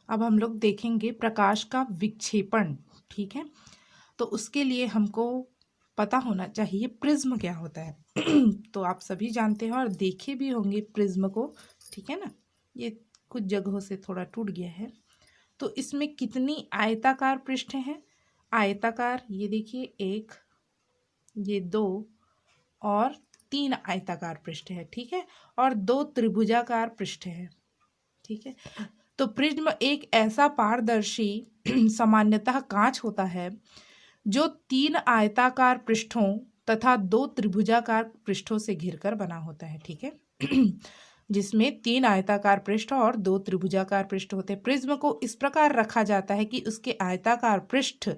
अब हम लोग देखेंगे प्रकाश का विक्षेपण। ठीक है, तो उसके लिए हमको पता होना चाहिए प्रिज्म क्या होता है। तो आप सभी जानते हैं और देखे भी होंगे प्रिज्म को। ठीक है ना, ये कुछ जगहों से थोड़ा टूट गया है। तो इसमें कितनी आयताकार पृष्ठ हैं? आयताकार, ये देखिए, एक, ये दो और तीन आयताकार पृष्ठ है। ठीक है, और दो त्रिभुजाकार पृष्ठ है। ठीक है, तो प्रिज्म एक ऐसा पारदर्शी सामान्यतः कांच होता है जो तीन आयताकार पृष्ठों तथा दो त्रिभुजाकार पृष्ठों से घिरकर बना होता है। ठीक है, जिसमें तीन आयताकार पृष्ठ और दो त्रिभुजाकार पृष्ठ होते हैं। प्रिज्म को इस प्रकार रखा जाता है कि उसके आयताकार पृष्ठ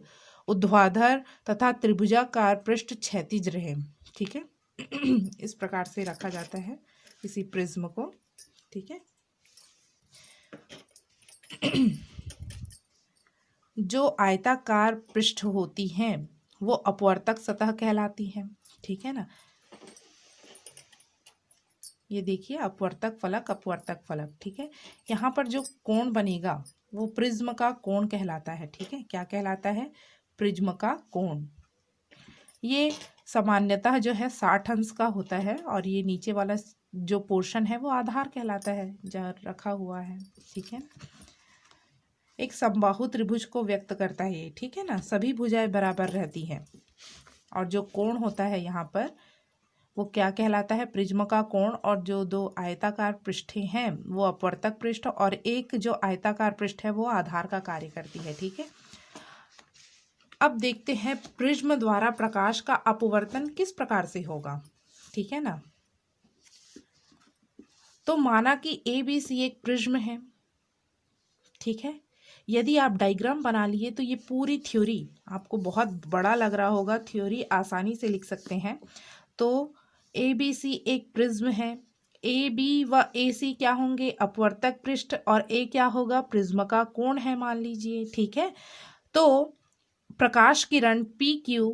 ऊर्ध्वाधर तथा त्रिभुजाकार पृष्ठ क्षैतिज रहे। ठीक है, इस प्रकार से रखा जाता है किसी प्रिज्म को। ठीक है, जो आयताकार पृष्ठ होती हैं वो अपवर्तक सतह कहलाती हैं। ठीक है ना, ये देखिए, अपवर्तक फलक, अपवर्तक फलक। ठीक है, यहाँ पर जो कोण बनेगा वो प्रिज्म का कोण कहलाता है। ठीक है, क्या कहलाता है? प्रिज्म का कोण। ये सामान्यतः जो है 60 अंश का होता है और ये नीचे वाला जो पोर्शन है वो आधार कहलाता है, जहाँ रखा हुआ है। ठीक है, एक समबाहु त्रिभुज को व्यक्त करता है ये। ठीक है ना, सभी भुजाएं बराबर रहती हैं और जो कोण होता है यहाँ पर वो क्या कहलाता है? प्रिज्म का कोण। और जो दो आयताकार पृष्ठें हैं वो अपवर्तक पृष्ठ और एक जो आयताकार पृष्ठ है वो आधार का कार्य करती है। ठीक है, अब देखते हैं प्रिज्म द्वारा प्रकाश का अपवर्तन किस प्रकार से होगा। ठीक है ना, तो माना कि ABC एक प्रिज्म है। ठीक है, यदि आप डायग्राम बना लिए तो ये पूरी थ्योरी आपको बहुत बड़ा लग रहा होगा, थ्योरी आसानी से लिख सकते हैं। तो ABC एक प्रिज्म है, AB व AC क्या होंगे? अपवर्तक पृष्ठ, और A क्या होगा? प्रिज्म का कोण है, मान लीजिए। ठीक है, तो प्रकाश किरण PQ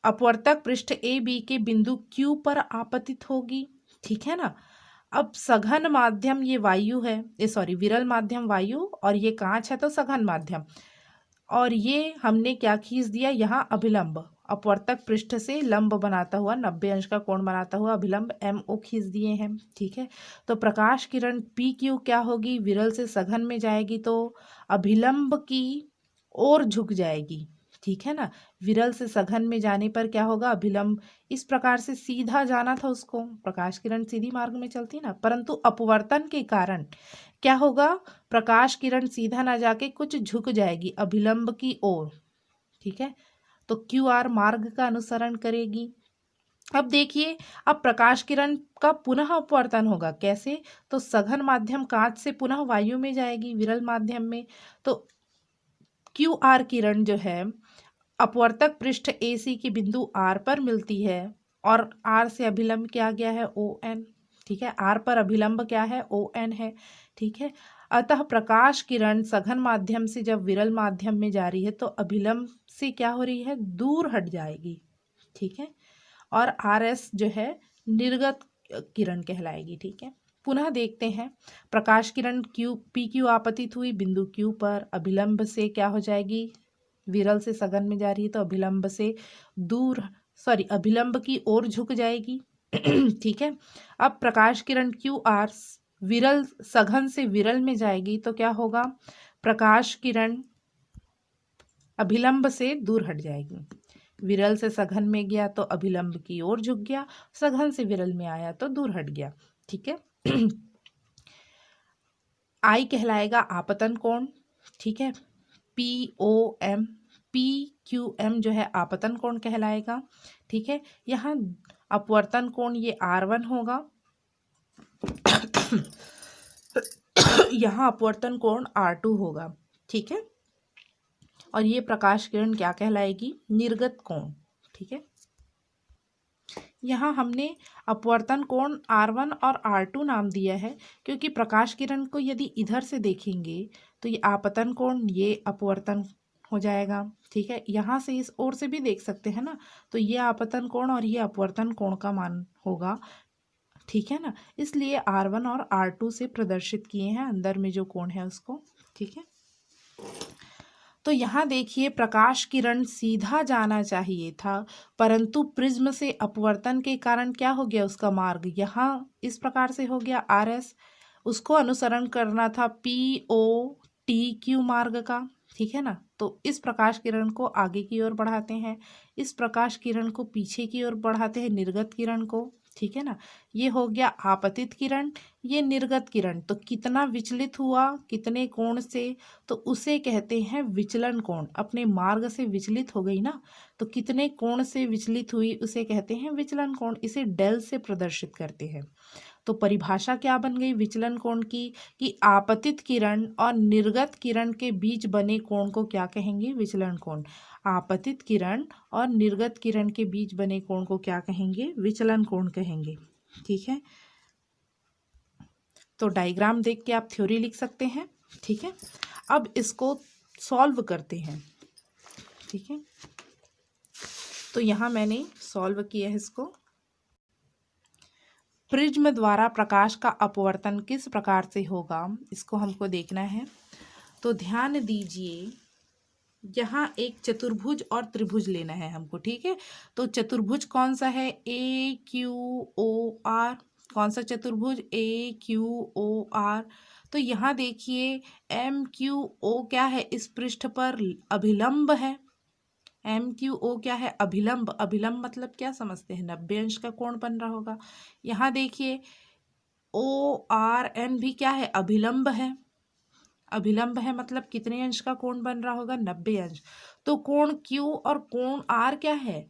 अपवर्तक पृष्ठ AB के बिंदु Q पर आपतित होगी। ठीक है ना, अब सघन माध्यम ये वायु है, ये सॉरी विरल माध्यम वायु, और ये कांच है तो सघन माध्यम। और ये हमने क्या खींच दिया यहाँ? अभिलंब, अपवर्तक पृष्ठ से लंब बनाता हुआ 90 अंश का कोण बनाता हुआ अभिलंब MO खींच दिए हैं। ठीक है, तो प्रकाश किरण PQ क्या होगी? विरल से सघन में जाएगी तो अभिलंब की ओर झुक जाएगी। ठीक है ना, विरल से सघन में जाने पर क्या होगा? अभिलंब इस प्रकार से सीधा जाना था उसको, प्रकाश किरण सीधी मार्ग में चलती ना, परंतु अपवर्तन के कारण क्या होगा? प्रकाश किरण सीधा ना जाके कुछ झुक जाएगी अभिलंब की ओर। ठीक है, तो QR मार्ग का अनुसरण करेगी। अब देखिए, अब प्रकाश किरण का पुनः अपवर्तन होगा, कैसे? तो सघन माध्यम कांच से पुनः वायु में जाएगी, विरल माध्यम में। तो QR किरण जो है अपवर्तक पृष्ठ AC के बिंदु R पर मिलती है और R से अभिलंब क्या गया है? ON। ठीक है, R पर अभिलंब क्या है? ON है। ठीक है, अतः प्रकाश किरण सघन माध्यम से जब विरल माध्यम में जा रही है तो अभिलंब से क्या हो रही है? दूर हट जाएगी। ठीक है, और RS जो है निर्गत किरण कहलाएगी। ठीक है, पुनः देखते हैं, प्रकाश किरण PQ आपतित हुई बिंदु Q पर, अभिलंब से क्या हो जाएगी? विरल से सघन में जा रही है तो अभिलंब से दूर, सॉरी, अभिलंब की ओर झुक जाएगी। ठीक है, अब प्रकाश किरण QR विरल सघन से विरल में जाएगी तो क्या होगा? प्रकाश किरण अभिलंब से दूर हट जाएगी। विरल से सघन में गया तो अभिलंब की ओर झुक गया, सघन से विरल में आया तो दूर हट गया। ठीक है, I कहलाएगा आपतन कोण। ठीक है, POM, PQM जो है आपतन कोण कहलाएगा। ठीक है, यहाँ अपवर्तन कोण ये R1 होगा, यहाँ अपवर्तन कोण R2 होगा। ठीक है, और ये प्रकाश किरण क्या कहलाएगी? निर्गत कोण। ठीक है, यहाँ हमने अपवर्तन कोण R1 और R2 नाम दिया है क्योंकि प्रकाश किरण को यदि इधर से देखेंगे तो ये आपतन कोण, ये अपवर्तन हो जाएगा। ठीक है, यहाँ से इस ओर से भी देख सकते हैं ना, तो ये आपतन कोण और ये अपवर्तन कोण का मान होगा ठीक है ना, इसलिए R1 और R2 से प्रदर्शित किए हैं अंदर में जो कोण है उसको। ठीक है, तो यहाँ देखिए प्रकाश किरण सीधा जाना चाहिए था, परंतु प्रिज्म से अपवर्तन के कारण क्या हो गया, उसका मार्ग यहाँ इस प्रकार से हो गया RS, उसको अनुसरण करना था POTQ मार्ग का। ठीक है ना, तो इस प्रकाश किरण को आगे की ओर बढ़ाते हैं, इस प्रकाश किरण को पीछे की ओर बढ़ाते हैं, निर्गत किरण को। ठीक है ना, ये हो गया आपतित किरण, ये निर्गत किरण। तो कितना विचलित हुआ, कितने कोण से, तो उसे कहते हैं विचलन कोण। अपने मार्ग से विचलित हो गई ना, तो कितने कोण से विचलित हुई उसे कहते हैं विचलन कोण। इसे डेल से प्रदर्शित करते हैं। तो परिभाषा क्या बन गई विचलन कोण की, कि आपतित किरण और निर्गत किरण के बीच बने कोण को क्या कहेंगे, विचलन कोण। आपतित किरण और निर्गत किरण के बीच बने कोण को क्या कहेंगे, विचलन कोण कहेंगे। ठीक है, तो डायग्राम देख के आप थ्योरी लिख सकते हैं। ठीक है, अब इसको सॉल्व करते हैं। ठीक है, तो यहाँ मैंने सॉल्व किया है इसको। प्रिज्म द्वारा प्रकाश का अपवर्तन किस प्रकार से होगा, इसको हमको देखना है। तो ध्यान दीजिए, यहाँ एक चतुर्भुज और त्रिभुज लेना है हमको। ठीक है, तो चतुर्भुज कौन सा है, AQOR। कौन सा चतुर्भुज, AQOR। तो यहाँ देखिए MQO क्या है, इस पृष्ठ पर अभिलंब है। MQO क्या है, अभिलंब। अभिलंब मतलब क्या समझते हैं, 90 अंश का कोण बन रहा होगा। यहाँ देखिए ORN भी क्या है, अभिलंब है। अभिलंब है मतलब कितने अंश का कोण बन रहा होगा, 90 अंश। तो कोण Q और कोण R क्या है,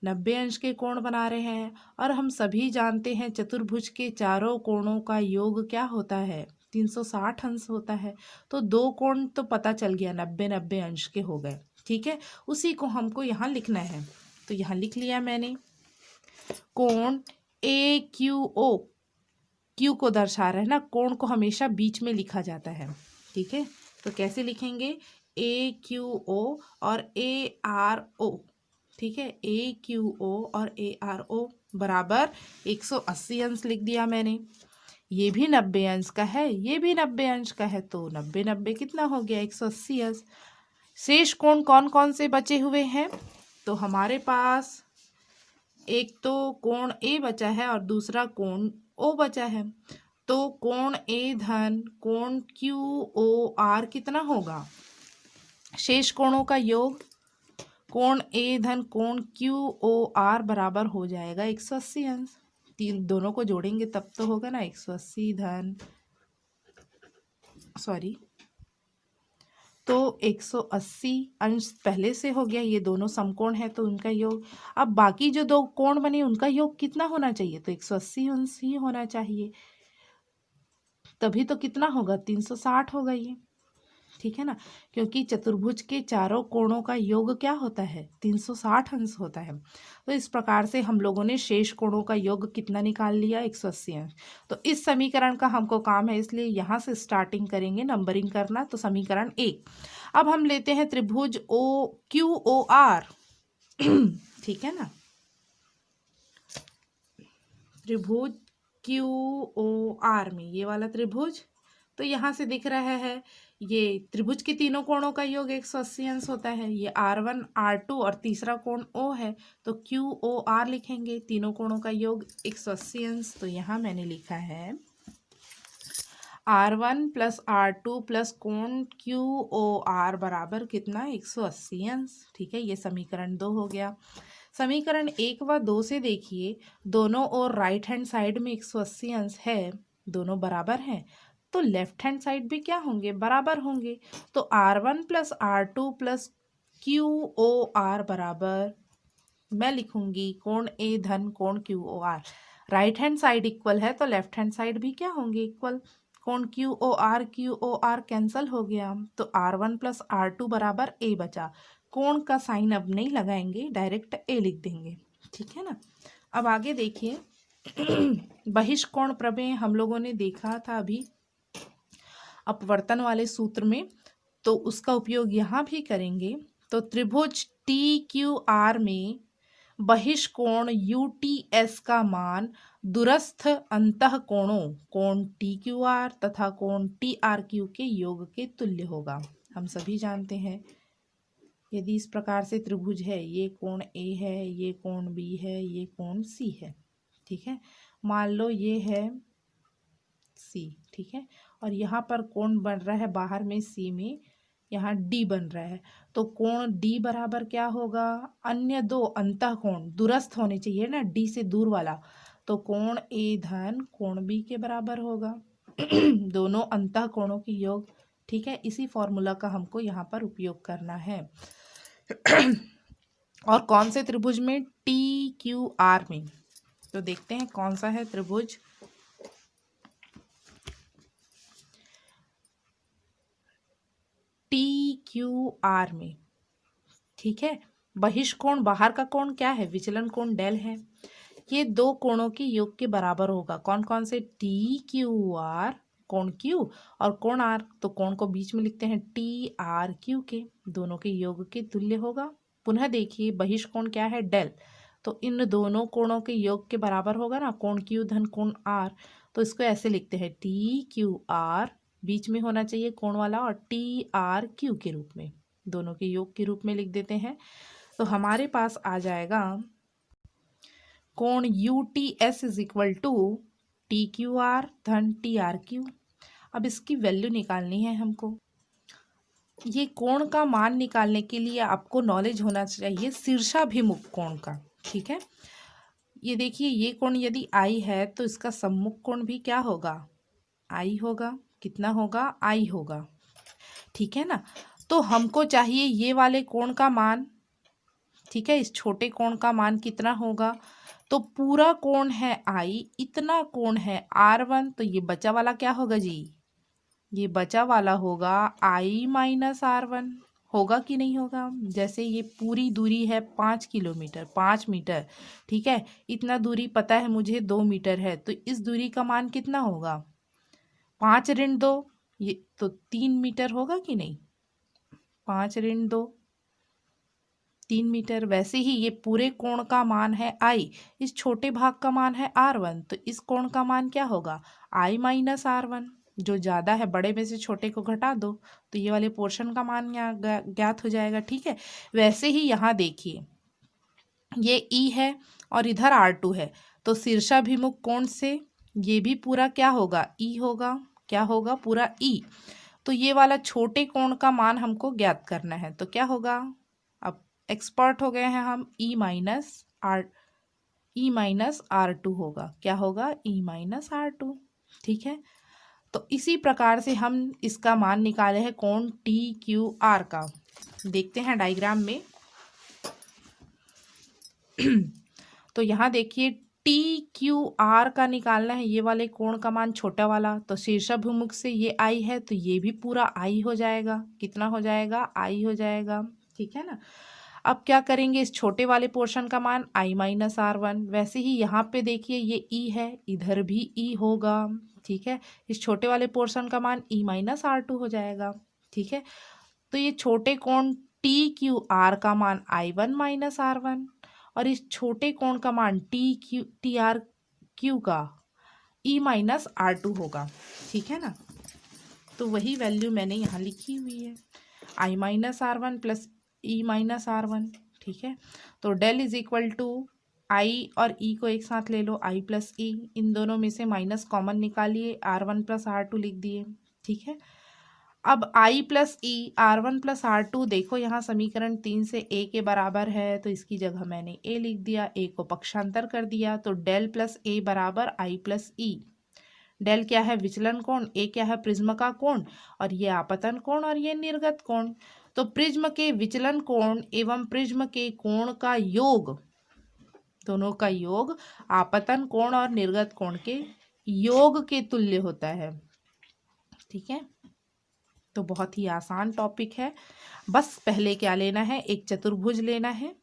90 अंश के कोण बना रहे हैं। और हम सभी जानते हैं चतुर्भुज के चारों कोणों का योग क्या होता है, 360 अंश होता है। तो दो कोण तो पता चल गया, 90-90 अंश के हो गए। ठीक है, उसी को हमको यहाँ लिखना है। तो यहाँ लिख लिया मैंने, कोण AQO, Q को दर्शा रहे हैं ना, कोण को हमेशा बीच में लिखा जाता है। ठीक है, तो कैसे लिखेंगे, AQO और ARO। ठीक है, AQO और ARO बराबर 180 अंश लिख दिया मैंने। ये भी 90 अंश का है, ये भी 90 अंश का है, तो 90-90 कितना हो गया, 180 अंश। शेष कोण कौन कौन से बचे हुए हैं, तो हमारे पास एक तो कोण A बचा है और दूसरा कोण O बचा है। तो कोण A धन कोण QOR कितना होगा, शेष कोणों का योग, कोण A धन कोण QOR बराबर हो जाएगा 180 अंश। तीन दोनों को जोड़ेंगे तब तो होगा ना, 180 धन तो 180 अंश पहले से हो गया, ये दोनों समकोण है तो उनका योग। अब बाकी जो दो कोण बने उनका योग कितना होना चाहिए, तो 180 अंश ही होना चाहिए, तभी तो कितना होगा, 360 होगा ये। ठीक है ना, क्योंकि चतुर्भुज के चारों कोणों का योग क्या होता है, 360 अंश होता है। तो इस प्रकार से हम लोगों ने शेष कोणों का योग कितना निकाल लिया, 180 अंश। तो इस समीकरण का हमको काम है, इसलिए यहाँ से स्टार्टिंग करेंगे नंबरिंग करना। तो समीकरण 1, अब हम लेते हैं त्रिभुज OQOR। ठीक है ना, त्रिभुज QOR में ये वाला त्रिभुज, तो यहाँ से दिख रहा है ये त्रिभुज के तीनों कोणों का योग 180 अंश होता है। ये R1 R2 और तीसरा कोण O है, तो QOR लिखेंगे, तीनों कोणों का योग 180 अंश। तो यहाँ मैंने लिखा है R1 प्लस R2 प्लस कोण QOR बराबर कितना, 180 अंश। ठीक है, ये समीकरण 2 हो गया। समीकरण 1 व 2 से देखिए, दोनों ओर राइट हैंड साइड में 180 अंश है, दोनों बराबर हैं, तो लेफ्ट हैंड साइड भी क्या होंगे, बराबर होंगे। तो R1 plus R2 plus QOR बराबर, मैं लिखूंगी कोण A धन कोण QOR। Right hand side equal है तो लेफ्ट हैंड साइड भी क्या होंगे, इक्वल। कोण QOR कैंसल हो गया, तो R1 प्लस R2 बराबर A बचा। कोण का साइन अब नहीं लगाएंगे, डायरेक्ट A लिख देंगे। ठीक है ना, अब आगे देखिए, बहिष्कोण प्रमेय हम लोगों ने देखा था अभी अपवर्तन वाले सूत्र में, तो उसका उपयोग यहाँ भी करेंगे। तो त्रिभुज TQR में बहिष्कोण UTS का मान दूरस्थ अंतः कोणों कोण टी क्यू आर तथा कोण टी आर क्यू के योग के तुल्य होगा। हम सभी जानते हैं यदि इस प्रकार से त्रिभुज है, ये कोण ए है, ये कोण बी है, ये कोण सी है, ठीक है। मान लो ये है सी, ठीक है, और यहाँ पर कोण बन रहा है बाहर में सी में, यहाँ डी बन रहा है, तो कोण डी बराबर क्या होगा, अन्य दो अंतः कोण दूरस्थ होने चाहिए ना, डी से दूर वाला, तो कोण ए धन कोण बी के बराबर होगा। दोनों अंतः कोणों की योग, ठीक है। इसी फॉर्मूला का हमको यहाँ पर उपयोग करना है। और कौन से त्रिभुज में, टी क्यू आर में। तो देखते हैं कौन सा है त्रिभुज। टी क्यू आर में, ठीक है। बहिष्कोण बाहर का कोण क्या है, विचलन कोण डेल है। ये दो कोणों के योग के बराबर होगा। कौन कौन से, टी क्यू आर कोण क्यू और कोण आर, तो कोण को बीच में लिखते हैं टी आर क्यू के, दोनों के योग के तुल्य होगा। पुनः देखिए बहिष्कोण क्या है, डेल, तो इन दोनों कोणों के योग के बराबर होगा ना, कोण क्यू धन कोण आर, तो इसको ऐसे लिखते हैं टी क्यू आर, बीच में होना चाहिए कोण वाला, और टी आर क्यू के रूप में, दोनों के योग के रूप में लिख देते हैं। तो हमारे पास आ जाएगा कोण U T S is equal to T Q R धन टी आर क्यू। अब इसकी वैल्यू निकालनी है हमको। ये कोण का मान निकालने के लिए आपको नॉलेज होना चाहिए शीर्षाभिमुख कोण का, ठीक है। ये देखिए ये कोण यदि आई है तो इसका सम्मुख कोण भी क्या होगा, आई होगा। कितना होगा, आई होगा, ठीक है ना। तो हमको चाहिए ये वाले कोण का मान, ठीक है। इस छोटे कोण का मान कितना होगा, तो पूरा कोण है आई, इतना कोण है R1, तो ये बचा वाला क्या होगा जी, ये बचा वाला होगा I माइनस R1, होगा कि नहीं होगा। जैसे ये पूरी दूरी है 5 किलोमीटर, 5 मीटर, ठीक है। इतना दूरी पता है मुझे 2 मीटर है, तो इस दूरी का मान कितना होगा, 5 ऋण 2, ये तो 3 मीटर होगा कि नहीं, 5 ऋण 2 3 मीटर। वैसे ही ये पूरे कोण का मान है आई, इस छोटे भाग का मान है R1, तो इस कोण का मान क्या होगा, I माइनस R1, जो ज़्यादा है बड़े में से छोटे को घटा दो, तो ये वाले पोर्शन का मान यहाँ ज्ञात हो जाएगा, ठीक है। वैसे ही यहाँ देखिए ये E है और इधर R2 है, तो शीर्षाभिमुख कोण से ये भी पूरा क्या होगा, E होगा, क्या होगा, पूरा E। तो ये वाला छोटे कोण का मान हमको ज्ञात करना है, तो क्या होगा, अब एक्सपर्ट हो गए हैं हम, E माइनस R2 होगा, क्या होगा, E माइनस R2, ठीक है। तो इसी प्रकार से हम इसका मान निकाले हैं कोण TQR का। देखते हैं डायग्राम में। तो यहाँ देखिए TQR का निकालना है, ये वाले कोण का मान छोटा वाला, तो शीर्षाभिमुख से ये I है, तो ये भी पूरा I हो जाएगा। कितना हो जाएगा, I हो जाएगा, ठीक है ना। अब क्या करेंगे, इस छोटे वाले पोर्शन का मान I माइनस R1, वैसे ही यहाँ पे देखिए ये E है, इधर भी E होगा, ठीक है। इस छोटे वाले पोर्शन का मान E माइनस R2 हो जाएगा, ठीक है। तो ये छोटे कोण TQR का मान I1 माइनस R1 और इस छोटे कोण का मान TRQ का E माइनस R2 होगा, ठीक है ना। तो वही वैल्यू मैंने यहाँ लिखी हुई है, I minus R1 plus E minus R1, ठीक है। तो del is equal to I और E को एक साथ ले लो, I प्लस E, इन दोनों में से माइनस कॉमन निकालिए, R1 प्लस R2 लिख दिए, ठीक है। अब I plus E R1 plus R2, देखो यहाँ समीकरण 3 से A के बराबर है, तो इसकी जगह मैंने A लिख दिया, A को पक्षांतर कर दिया, तो डेल प्लस A बराबर I प्लस E। डेल क्या है, विचलन कोण, ए क्या है, प्रिज्म का कोण, और ये आपतन कोण और ये निर्गत कोण। तो प्रिज्म के विचलन कोण एवं प्रिज्म के कोण का योग, दोनों का योग आपतन कोण और निर्गत कोण के योग के तुल्य होता है, ठीक है। तो बहुत ही आसान टॉपिक है। बस पहले क्या लेना है, एक चतुर्भुज लेना है,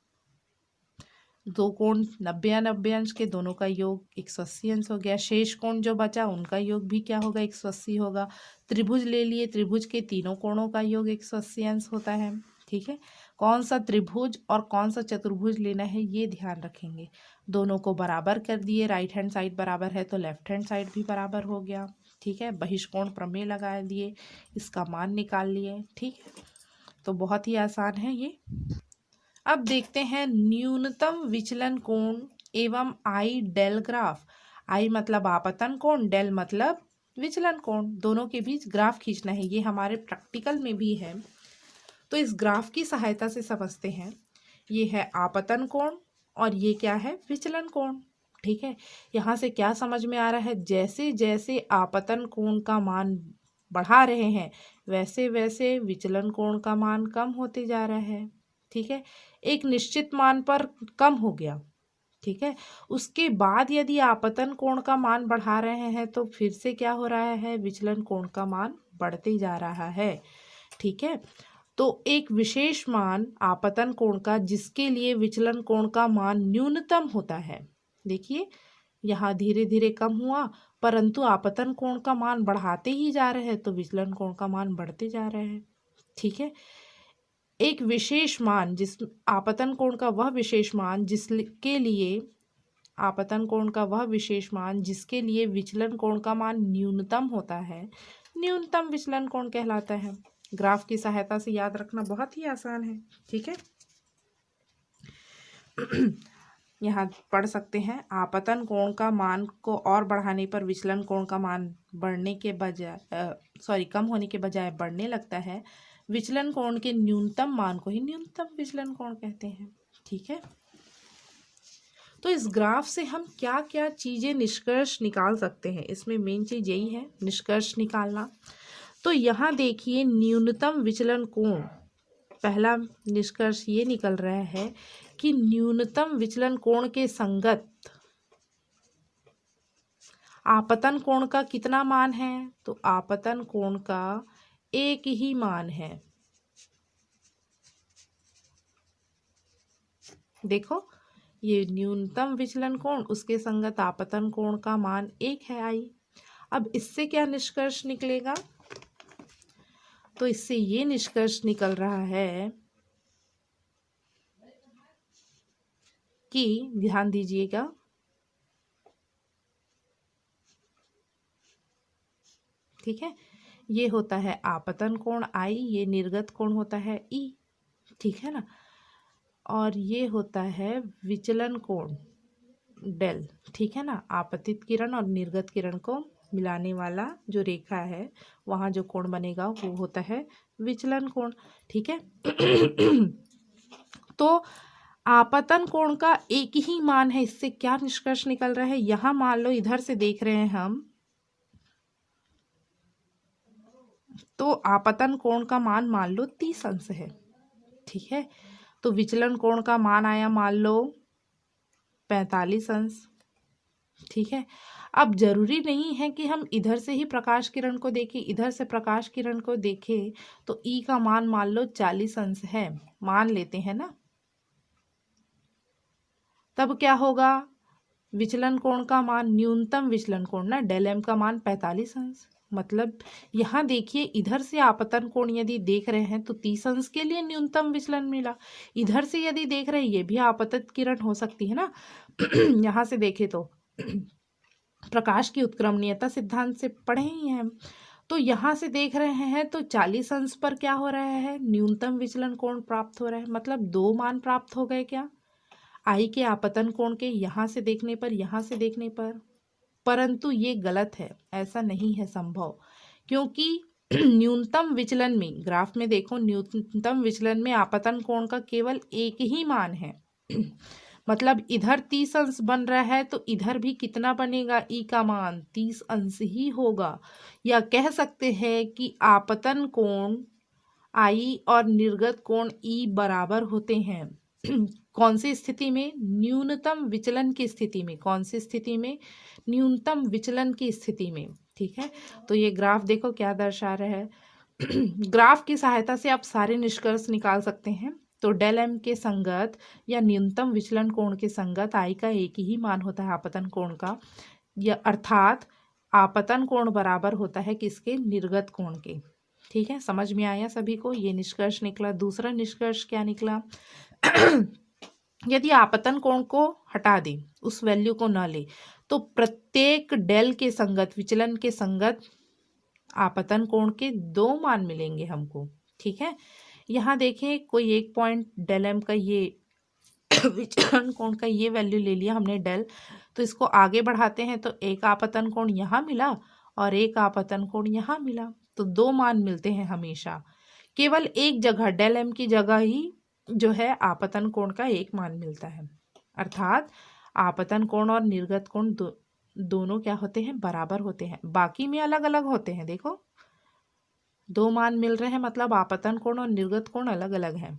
दो कोण 90 अंश के, दोनों का योग 180 अंश हो गया। शेष कोण जो बचा उनका योग भी क्या होगा, 180 होगा। त्रिभुज ले लिए, त्रिभुज के तीनों कोणों का योग 180 अंश होता है, ठीक है। कौन सा त्रिभुज और कौन सा चतुर्भुज लेना है ये ध्यान रखेंगे। दोनों को बराबर कर दिए, राइट हैंड साइड बराबर है तो लेफ्ट हैंड साइड भी बराबर हो गया। ठीक है, बहिष्कोण प्रमेय लगा दिए, इसका मान निकाल लिए। ठीक है, तो बहुत ही आसान है ये। अब देखते हैं न्यूनतम विचलन कोण एवं आई डेल ग्राफ। आई मतलब आपतन कोण, डेल मतलब विचलन कोण, दोनों के बीच ग्राफ खींचना है। ये हमारे प्रैक्टिकल में भी है, तो इस ग्राफ की सहायता से समझते हैं। ये है आपतन कोण और ये क्या है, विचलन कोण। ठीक है, यहाँ से क्या समझ में आ रहा है, जैसे जैसे आपतन कोण का मान बढ़ा रहे हैं वैसे वैसे विचलन कोण का मान कम होते जा रहा है। ठीक है, एक निश्चित मान पर कम हो गया। ठीक है, उसके बाद यदि आपतन कोण का मान बढ़ा रहे हैं तो फिर से क्या हो रहा है, विचलन कोण का मान बढ़ते जा रहा है। ठीक है, तो एक विशेष मान आपतन कोण का जिसके लिए विचलन कोण का मान न्यूनतम होता है। देखिए यहाँ धीरे धीरे कम हुआ, परंतु आपतन कोण का मान बढ़ाते ही जा रहे हैं तो विचलन कोण का मान बढ़ते जा रहे हैं। ठीक है, एक विशेष मान जिस आपतन कोण का वह विशेष मान जिसके लिए आपतन कोण का वह विशेष मान जिसके लिए विचलन कोण का मान न्यूनतम होता है, न्यूनतम विचलन कोण कहलाता है। ग्राफ की सहायता से याद रखना बहुत ही आसान है। ठीक है, यहाँ पढ़ सकते हैं, आपतन कोण का मान को और बढ़ाने पर विचलन कोण का मान बढ़ने के बजाय कम होने के बजाय बढ़ने लगता है। विचलन कोण के न्यूनतम मान को ही न्यूनतम विचलन कोण कहते हैं। ठीक है, तो इस ग्राफ से हम क्या क्या चीज़ें निष्कर्ष निकाल सकते हैं, इसमें मेन चीज़ यही है निष्कर्ष निकालना। तो यहाँ देखिए न्यूनतम विचलन कोण, पहला निष्कर्ष ये निकल रहा है कि न्यूनतम विचलन कोण के संगत आपतन कोण का कितना मान है, तो आपतन कोण का एक ही मान है। देखो ये न्यूनतम विचलन कोण, उसके संगत आपतन कोण का मान एक है आई। अब इससे क्या निष्कर्ष निकलेगा, तो इससे ये निष्कर्ष निकल रहा है कि ध्यान दीजिएगा, ठीक है, ये होता है आपतन कोण आई, ये निर्गत कोण होता है ई। ठीक है ना, और ये होता है विचलन कोण डेल। ठीक है ना, आपतित किरण और निर्गत किरण को मिलाने वाला जो रेखा है वहाँ जो कोण बनेगा वो होता है विचलन कोण। ठीक है, तो आपतन कोण का एक ही मान है, इससे क्या निष्कर्ष निकल रहा है, यहाँ मान लो इधर से देख रहे हैं हम, तो आपतन कोण का मान लो 30 अंश है। ठीक है, तो विचलन कोण का मान आया मान लो 45 अंश। ठीक है, अब जरूरी नहीं है कि हम इधर से ही प्रकाश किरण को देखें, इधर से प्रकाश किरण को देखें तो ई का मान लो 40 अंश है, मान लेते हैं ना, तब क्या होगा, विचलन कोण का मान न्यूनतम विचलन कोण ना डेल एम का मान 45 अंश। मतलब यहाँ देखिए इधर से आपतन कोण यदि देख रहे हैं तो 30 अंश के लिए न्यूनतम विचलन मिला, इधर से यदि देख रहे हैं ये भी आपतित किरण हो सकती है ना यहाँ से देखें तो प्रकाश की उत्क्रमणीयता सिद्धांत से पढ़े ही हैं, तो यहाँ से देख रहे हैं तो 40 अंश पर क्या हो रहा है, न्यूनतम विचलन कोण प्राप्त हो रहा है। मतलब दो मान प्राप्त हो गए क्या, आई के आपतन कोण के, यहाँ से देखने पर यहाँ से देखने पर। परंतु ये गलत है, ऐसा नहीं है संभव, क्योंकि न्यूनतम विचलन में, ग्राफ में देखो, न्यूनतम विचलन में आपतन कोण का केवल एक ही मान है मतलब इधर 30 अंश बन रहा है तो इधर भी कितना बनेगा, ई का मान 30 अंश ही होगा। या कह सकते हैं कि आपतन कोण आई और निर्गत कोण ई बराबर होते हैं कौन सी स्थिति में, न्यूनतम विचलन की स्थिति में। कौन सी स्थिति में, न्यूनतम विचलन की स्थिति में। ठीक है, तो ये ग्राफ देखो क्या दर्शा रहा है ग्राफ की सहायता से आप सारे निष्कर्ष निकाल सकते हैं। तो डेल एम के संगत या न्यूनतम विचलन कोण के संगत आई का एक ही मान होता है आपतन कोण का, या अर्थात आपतन कोण बराबर होता है किसके, निर्गत कोण के। ठीक है, समझ में आया सभी को? ये निष्कर्ष निकला। दूसरा निष्कर्ष क्या निकला? यदि आपतन कोण को हटा दें, उस वैल्यू को ना ले, तो प्रत्येक डेल के संगत, विचलन के संगत आपतन कोण के 2 मान मिलेंगे हमको। ठीक है, यहाँ देखें कोई एक पॉइंट डेल एम का ये विचलन कोण का ये वैल्यू ले लिया हमने डेल, तो इसको आगे बढ़ाते हैं तो एक आपतन कोण यहाँ मिला और एक आपतन कोण यहाँ मिला, तो 2 मान मिलते हैं हमेशा। केवल एक जगह डेल एम की जगह ही जो है आपतन कोण का 1 मान मिलता है, अर्थात आपतन कोण और निर्गत कोण दोनों क्या होते हैं? बराबर होते हैं। बाकी में अलग अलग होते हैं, देखो 2 मान मिल रहे हैं, मतलब आपतन कोण और निर्गत कोण अलग अलग है।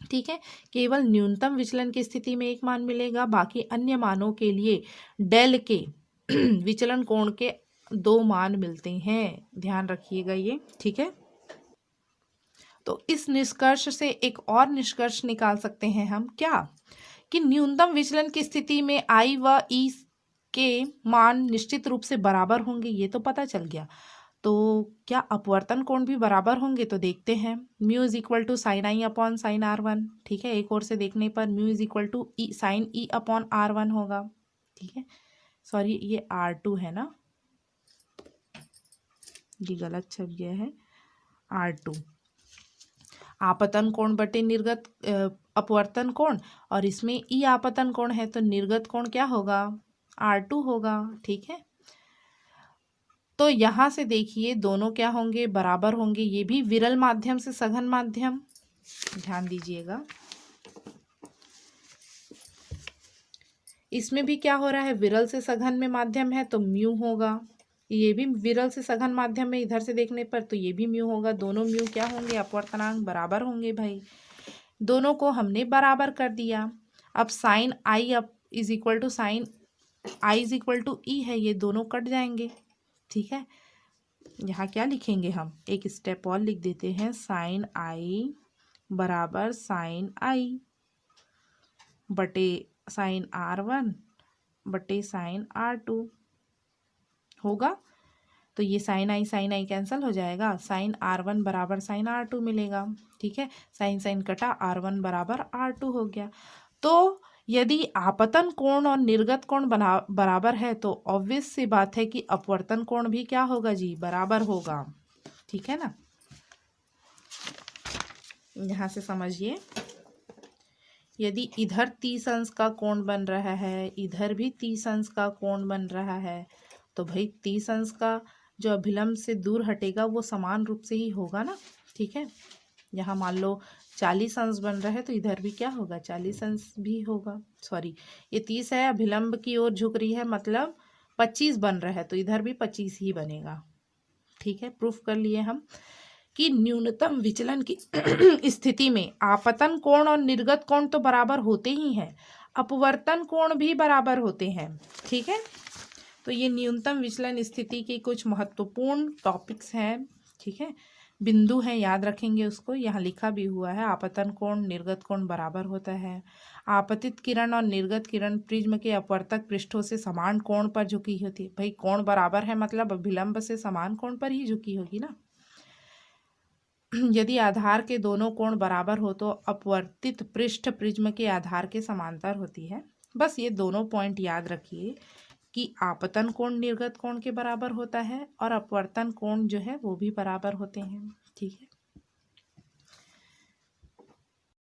ठीक है, केवल न्यूनतम विचलन की स्थिति में 1 मान मिलेगा, बाकी अन्य मानों के लिए डेल के विचलन कोण के 2 मान मिलते हैं। ध्यान रखिएगा ये। ठीक है, तो इस निष्कर्ष से एक और निष्कर्ष निकाल सकते हैं हम, क्या कि न्यूनतम विचलन की स्थिति में आई व ई के मान निश्चित रूप से बराबर होंगे, ये तो पता चल गया। तो क्या अपवर्तन कोण भी बराबर होंगे? तो देखते हैं। Mu is equal to sine I upon sine R one. ठीक है, एक और से देखने पर mu is equal to E sine E upon R one होगा। ठीक है, सॉरी ये आर टू है ना, ये गलत छप गया है, आर टू आपतन कोण बटे निर्गत अपवर्तन कोण, और इसमें ई आपतन कोण है तो निर्गत कोण क्या होगा? आर टू होगा। ठीक है, तो यहाँ से देखिए दोनों क्या होंगे? बराबर होंगे। ये भी विरल माध्यम से सघन माध्यम, ध्यान दीजिएगा। इसमें भी क्या हो रहा है? विरल से सघन में माध्यम है तो म्यू होगा। ये भी विरल से सघन माध्यम में इधर से देखने पर तो ये भी म्यू होगा। दोनों म्यू क्या होंगे? अपवर्तनांक बराबर होंगे भाई। दोनों को हमने बराबर कर दिया। अब sine I up is equal to sine I is equal to E है, ये दोनों कट जाएंगे। ठीक है, यहाँ क्या लिखेंगे हम? एक स्टेप और लिख देते हैं, साइन आई बराबर साइन आई बटे साइन आर वन बटे साइन आर टू होगा। तो ये साइन आई कैंसिल हो जाएगा, साइन आर वन बराबर साइन आर टू मिलेगा। ठीक है, साइन साइन कटा, आर वन बराबर आर टू हो गया। तो यदि आपतन कोण और निर्गत कोण बराबर है तो ऑब्वियस सी बात है कि अपवर्तन कोण भी क्या होगा जी? बराबर होगा। ठीक है ना, यहाँ से समझिए, यदि इधर 30 अंश का कोण बन रहा है, इधर भी 30 अंश का कोण बन रहा है, तो भाई 30 अंश का जो अभिलंब से दूर हटेगा वो समान रूप से ही होगा ना। ठीक है, यहाँ मान लो 40 अंश बन रहा है तो इधर भी क्या होगा? 40 अंश भी होगा। सॉरी, ये 30 है, अभिलंब की ओर झुक रही है, मतलब 25 बन रहा है तो इधर भी 25 ही बनेगा। ठीक है, प्रूफ कर लिए हम कि न्यूनतम विचलन की स्थिति में आपतन कोण और निर्गत कोण तो बराबर होते ही हैं, अपवर्तन कोण भी बराबर होते हैं। ठीक है, तो ये न्यूनतम विचलन स्थिति के कुछ महत्वपूर्ण टॉपिक्स हैं। ठीक है, बिंदु हैं, याद रखेंगे उसको। यहाँ लिखा भी हुआ है, आपतन कोण निर्गत कोण बराबर होता है। आपतित किरण और निर्गत किरण प्रिज्म के अपवर्तक पृष्ठों से समान कोण पर झुकी होती है। भाई कोण बराबर है मतलब अभिलंब से समान कोण पर ही झुकी होगी ना। यदि आधार के दोनों कोण बराबर हो तो अपवर्तित पृष्ठ प्रिज्म के आधार के समांतर होती है। बस ये दोनों पॉइंट याद रखिए कि आपतन कोण निर्गत कोण के बराबर होता है और अपवर्तन कोण जो है वो भी बराबर होते हैं। ठीक है।